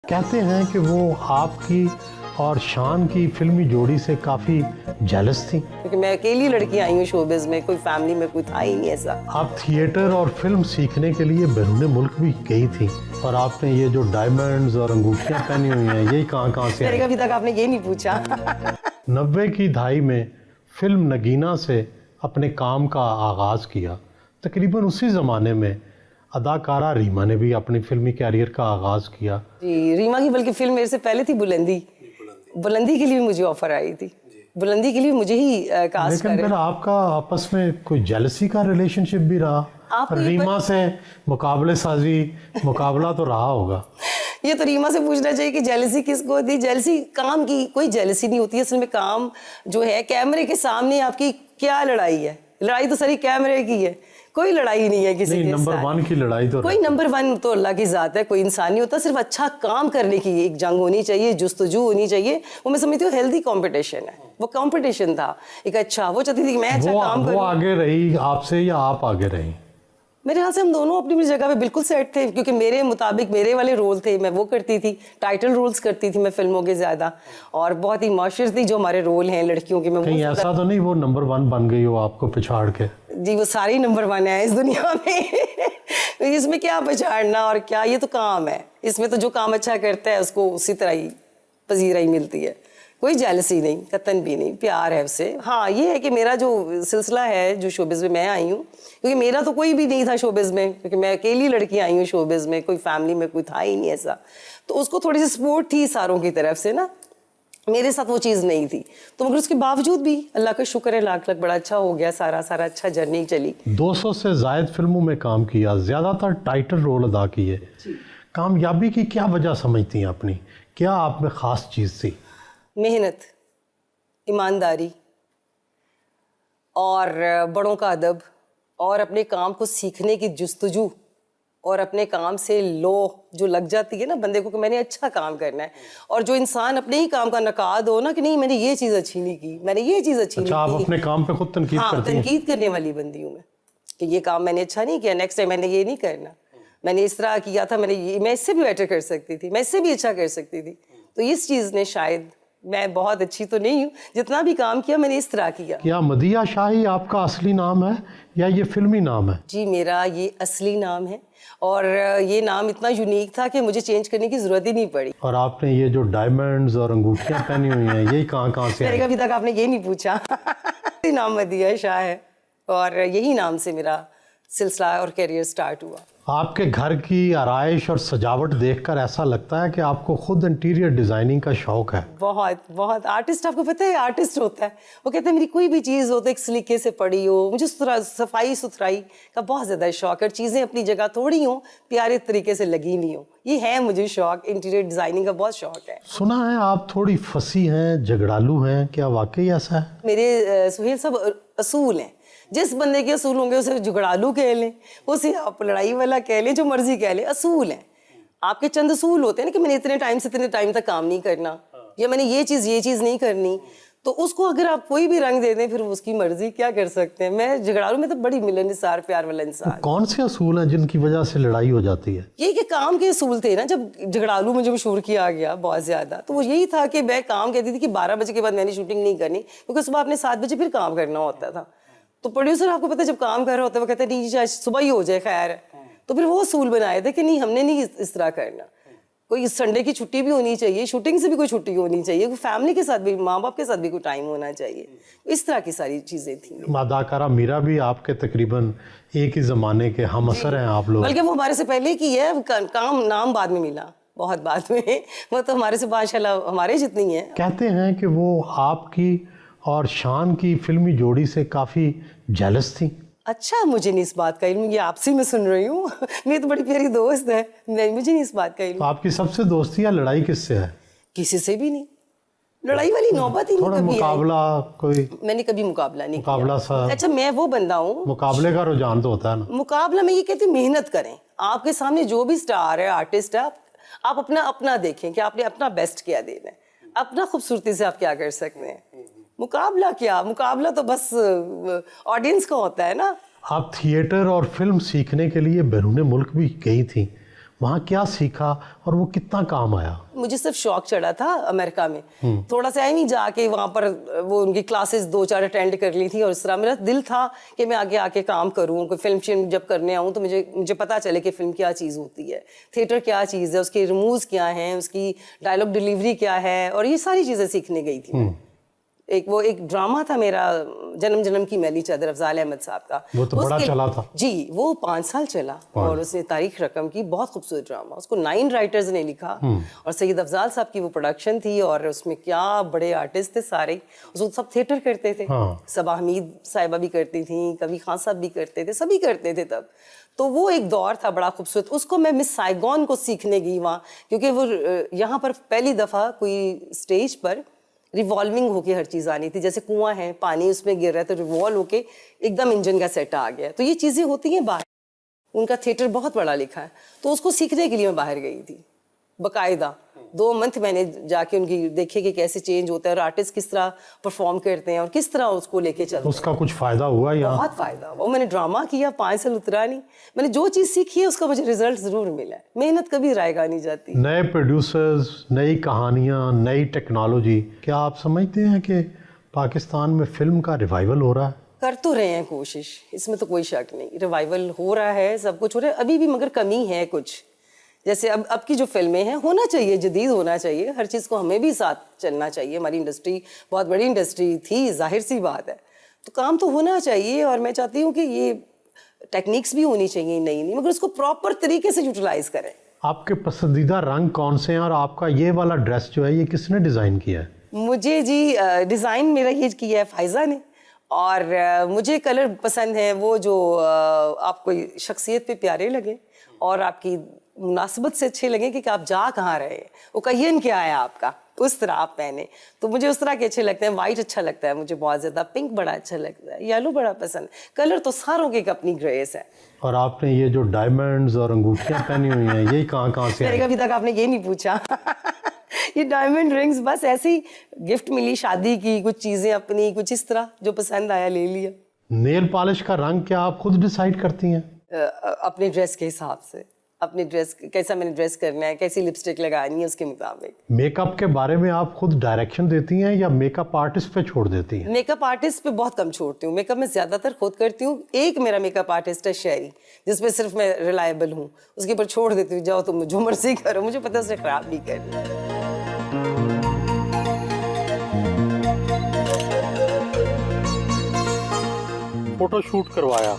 कहते हैं कि वो आपकी और शान की फिल्मी जोड़ी से काफ़ी जेलस थी। क्योंकि मैं अकेली लड़की आई हूँ शोबिज़ में, कोई फैमिली में कोई था ही नहीं ऐसा। आप थिएटर और फिल्म सीखने के लिए बैरून मुल्क भी गई थी और आपने ये जो डायमंड्स और अंगूठियाँ पहनी हुई हैं यही कहाँ से आई? अभी तक आपने ये नहीं पूछा। 90 की दहाई में फिल्म नगीना से अपने काम का आगाज़ किया। तकरीबन उसी ज़माने में अदाकारा रीमा ने भी अपनी फिल्मी कैरियर का आगाज़ किया। जी, रीमा की बल्कि फिल्म मेरे से पहले थी बुलंदी। बुलंदी के लिए भी मुझे ऑफर आई थी, बुलंदी के लिए मुझे ही कास्ट लेकिन फिर आपका आपस में कोई जेलसी का रिलेशनशिप भी रहा। रीमा से मुकाबले साजी मुकाबला तो रहा होगा। ये तो रीमा से पूछना चाहिए कि जेलसी किसको होती है। जेलसी काम की कोई जेलसी नहीं होती है असल में। काम जो है कैमरे के सामने आपकी क्या लड़ाई है, लड़ाई तो सारी कैमरे की है, कोई लड़ाई नहीं है किसी के नंबर 1 की लड़ाई तो कोई नंबर 1 तो अल्लाह की ज़ात है, कोई इंसान नहीं होता। सिर्फ अच्छा काम करने की एक जंग होनी चाहिए, जुस्तजू होनी चाहिए। वो मैं समझती हूँ हेल्दी कंपटीशन है। वो कंपटीशन था एक अच्छा, वो चाहती थी कि मैं अच्छा काम करूँ। वो आगे रही आपसे या आप आगे रही? मेरे ख्याल से हम दोनों अपनी जगह पे बिल्कुल सेट थे, क्योंकि मेरे मुताबिक मेरे वाले रोल थे, मैं वो करती थी, टाइटल रोल्स करती थी मैं फिल्मों के ज़्यादा, और बहुत ही मॉइस्चर थी जो हमारे रोल हैं लड़कियों के। मैं कहीं ऐसा तो नहीं वो नंबर 1 बन गई हो आपको पिछाड़ के? जी, वो सारे नंबर 1 है इस दुनिया में। इसमें क्या पछाड़ना और क्या, ये तो काम है। इसमें तो जो काम अच्छा करता है उसको उसी तरह ही पजीराई मिलती है। कोई जेलसी नहीं, कतन भी नहीं, प्यार है उससे। हाँ, ये है कि मेरा जो सिलसिला है जो शोबिज़ में मैं आई हूँ, क्योंकि मेरा तो कोई भी नहीं था शोबिज़ में, क्योंकि मैं अकेली लड़की आई हूँ शोबिज़ में, कोई फैमिली में कोई था ही नहीं ऐसा। तो उसको थोड़ी सी सपोर्ट थी सारों की तरफ से ना, मेरे साथ वो चीज़ नहीं थी। तो मगर उसके बावजूद भी अल्लाह का शुक्र है, लाख लाख बड़ा अच्छा हो गया, सारा अच्छा जर्नी चली। 200 से ज़ायद फिल्मों में काम किया, ज़्यादातर टाइटल रोल अदा किए। कामयाबी की क्या वजह समझती हैं अपनी? क्या आप में ख़ास चीज़ थी? मेहनत, ईमानदारी और बड़ों का अदब, और अपने काम को सीखने की जुस्तजू, और अपने काम से लो जो लग जाती है ना बंदे को कि मैंने अच्छा काम करना है। और जो इंसान अपने ही काम का नकाद हो ना कि नहीं मैंने ये चीज़ अच्छी नहीं की, मैंने ये चीज़ अच्छी नहीं की। आप अपने काम पे खुद तनकीद करती हैं? तनकीद करने वाली बंदी हूँ मैं कि ये काम मैंने अच्छा नहीं किया, नेक्स्ट टाइम मैंने ये नहीं करना, मैंने इस तरह किया था, मैं इससे भी बेटर कर सकती थी, मैं इससे भी अच्छा कर सकती थी। तो इस चीज़ ने शायद, मैं बहुत अच्छी तो नहीं हूँ, जितना भी काम किया मैंने इस तरह किया। क्या मदिया शाही आपका असली नाम है या ये फिल्मी नाम है? जी, मेरा ये असली नाम है, और ये नाम इतना यूनिक था कि मुझे चेंज करने की ज़रूरत ही नहीं पड़ी। और आपने ये जो डायमंड्स और अंगूठियाँ पहनी हुई हैं यही कहाँ से आई? अभी तक आपने ये नहीं पूछा। नाम मदिया शाह है, और यही नाम से मेरा सिलसिला और करियर स्टार्ट हुआ। आपके घर की आराइश और सजावट देखकर ऐसा लगता है कि आपको खुद इंटीरियर डिज़ाइनिंग का शौक है। बहुत बहुत। आर्टिस्ट, आपको पता है आर्टिस्ट होता है, वो कहते हैं मेरी कोई भी चीज़ हो तो एक सलीके से पड़ी हो। मुझे सफाई सुथराई का बहुत ज़्यादा शौक है, चीज़ें अपनी जगह थोड़ी हो, प्यारे तरीके से लगी नहीं हो, ये है मुझे शौक। इंटीरियर डिज़ाइनिंग का बहुत शौक है। सुना है आप थोड़ी फंसी हैं, झगड़ालू हैं, क्या वाकई ऐसा है? मेरे सुहेल सब असूल हैं। जिस बंदे के असूल होंगे उसे झगड़ालू कह लें, उसे आप लड़ाई वाला कह लें, जो मर्जी कह लें, असूल हैं। आपके चंद असूल होते हैं ना कि मैंने इतने टाइम से इतने टाइम तक काम नहीं करना, या मैंने ये चीज़ नहीं करनी। तो उसको अगर आप कोई भी रंग दे दें फिर उसकी मर्जी, क्या कर सकते हैं। मैं झगड़ालू में तो बड़ी मिलनसार प्यार वाला इंसान। कौन से असूल हैं जिनकी वजह से लड़ाई हो जाती है? ये कि काम के असूल थे ना, जब झगड़ालू मुझे मशहूर किया गया बहुत ज़्यादा, तो वो यही था कि मैं काम कहती थी कि 12 बजे के बाद मैंने शूटिंग नहीं करनी, क्योंकि सुबह आपने 7 बजे फिर काम करना होता था। तो प्रोड्यूसर आपको पता है जब काम कर रहा होता है वो कहते हैं नहीं सुबह ही हो जाए, खैर। तो फिर वो असूल बनाए थे कि नहीं हमने नहीं इस तरह करना। कोई संडे की छुट्टी भी होनी चाहिए, शूटिंग से भी कोई छुट्टी होनी चाहिए, कोई फैमिली के साथ भी, माँ बाप के साथ भी कोई टाइम होना चाहिए। इस तरह की सारी चीज़ें थी। अदाकारा मीरा भी आपके तकरीबन एक ही ज़माने के हम असर हैं आप लोग। बल्कि वो हमारे से पहले की है, काम नाम बाद में मिला, बहुत बाद में। वो तो हमारे से माशाल्लाह हमारे जितनी है। कहते हैं कि वो आपकी और शान की फिल्मी जोड़ी से काफ़ी जेलस थी। अच्छा, मुझे नहीं इस बात का इल्म, ये आपसे मैं सुन रही हूँ। मेरी तो बड़ी प्यारी दोस्त है, मुझे नहीं इस बात का इल्म। तो आपकी सबसे दोस्ती या लड़ाई किससे है? किसी से भी नहीं, लड़ाई वाली नौबत ही नहीं कभी मुकाबला कोई? मैंने कभी मुकाबला नहीं मुकाबला किया। अच्छा, मैं वो बंदा हूँ, मुकाबले का रुझान तो होता है ना। मुकाबला में ये कहती हूँ मेहनत करें। आपके सामने जो भी स्टार है, आर्टिस्ट है, आप अपना देखें कि आपने अपना बेस्ट क्या देना है, अपना खूबसूरती से आप क्या कर सकते हैं। मुकाबला क्या, मुकाबला तो बस ऑडियंस का होता है ना। आप थिएटर और फिल्म सीखने के लिए बैरून मुल्क भी गई थी, वहाँ क्या सीखा और वो कितना काम आया? मुझे सिर्फ शौक चढ़ा था अमेरिका में, थोड़ा सा नहीं जाके वहाँ पर वो उनकी क्लासेस 2-4 अटेंड कर ली थी, और इस तरह मेरा दिल था कि मैं आगे आके काम करूँ, कोई फिल्म जब करने आऊँ तो मुझे पता चले कि फिल्म क्या चीज़ होती है, थिएटर क्या चीज़ है, उसके रिमूव्स क्या हैं, उसकी डायलॉग डिलीवरी क्या है, और ये सारी चीज़ें सीखने गई थी मैं। एक ड्रामा था मेरा, जन्म जन्म की मैली चादर, अफजाल अहमद साहब का। वो तो बड़ा चला था जी, वो 5 साल चला और उसने तारीख रकम की, बहुत खूबसूरत ड्रामा, उसको 9 राइटर्स ने लिखा और सैयद अफजाल साहब की वो प्रोडक्शन थी, और उसमें क्या बड़े आर्टिस्ट थे सारे, उसको सब थिएटर करते थे। सबा हमीद साहिबा भी करती थी, कभी खान साहब भी करते थे, सभी करते थे तब। तो वो एक दौर था बड़ा खूबसूरत, उसको मैं मिस साइगॉन को सीखने गई वहाँ, क्योंकि वो यहाँ पर पहली दफ़ा कोई स्टेज पर रिवॉल्विंग होके हर चीज़ आनी थी, जैसे कुआं है, पानी उसमें गिर रहा है तो रिवॉल्व होके एकदम इंजन का सेट आ गया। तो ये चीज़ें होती हैं बाहर, उनका थिएटर बहुत बड़ा लिखा है, तो उसको सीखने के लिए मैं बाहर गई थी बकायदा। 2 मंथ मैंने जाके उनकी देखे कि कैसे चेंज होता है और आर्टिस्ट किस तरह परफॉर्म करते हैं और किस तरह उसको लेके चलते हैं। उसका कुछ फ़ायदा हुआ यहाँ? बहुत फ़ायदा हुआ। मैंने ड्रामा किया, 5 साल उतरा नहीं, मैंने जो चीज़ सीखी है उसका मुझे रिजल्ट ज़रूर मिला है। मेहनत कभी रायगा नहीं जाती। नए प्रोड्यूसर्स, नई कहानियाँ, नई टेक्नोलॉजी, क्या आप समझते हैं कि पाकिस्तान में फ़िल्म का रिवाइवल हो रहा है? कर तो रहे हैं कोशिश, इसमें तो कोई शक नहीं, रिवाइवल हो रहा है, सब कुछ हो रहा है, अभी भी मगर कमी है कुछ। जैसे अब की जो फिल्में हैं, होना चाहिए, जदीद होना चाहिए, हर चीज़ को हमें भी साथ चलना चाहिए। हमारी इंडस्ट्री बहुत बड़ी इंडस्ट्री थी, जाहिर सी बात है, तो काम तो होना चाहिए। और मैं चाहती हूँ कि ये टेक्निक्स भी होनी चाहिए नई नई, मगर उसको प्रॉपर तरीके से यूटिलाइज करें। आपके पसंदीदा रंग कौन से हैं और आपका ये वाला ड्रेस जो है ये किसने डिज़ाइन किया है? मुझे जी डिज़ाइन मेरा ये किया है फ़ायज़ा ने, और मुझे कलर पसंद है वो जो आपको शख्सियत पे प्यारे लगे और आपकी मुनासिबत से अच्छे लगे कि आप जा कहाँ रहे हैं, वो कहियन क्या है आपका, उस तरह आप पहने, तो मुझे उस तरह के अच्छे लगते हैं। वाइट अच्छा लगता है मुझे बहुत ज़्यादा, पिंक बड़ा अच्छा लगता है, येलो बड़ा पसंद, कलर तो सारों की एक अपनी ग्रेस है। और आपने ये जो डायमंड्स और अंगूठियाँ पहनी हुई हैं, ये कहाँ से आई? अभी तक आपने ये नहीं पूछा। ये डायमंड रिंग्स बस ऐसी गिफ्ट मिली शादी की, कुछ चीज़ें अपनी, कुछ इस तरह जो पसंद आया ले लिया। नेल पॉलिश का रंग क्या आप खुद डिसाइड करती हैं? अपने ड्रेस के हिसाब से, अपने ड्रेस कैसा मैंने ड्रेस करना है, कैसी लिपस्टिक लगानी है, उसके मुताबिक। मेकअप के बारे में आप खुद डायरेक्शन देती हैं या मेकअप आर्टिस्ट पे छोड़ देती हैं? मेकअप आर्टिस्ट पे बहुत कम छोड़ती हूँ, मेकअप मैं ज़्यादातर खुद करती हूँ। एक मेरा मेकअप आर्टिस्ट है शहरी, जिसमें सिर्फ मैं रिलायबल हूँ, उसके ऊपर छोड़ देती हूँ, जाओ तुम जो मर्जी करो, मुझे पता है उसने ख़राब नहीं करना। फोटो शूट करवाया,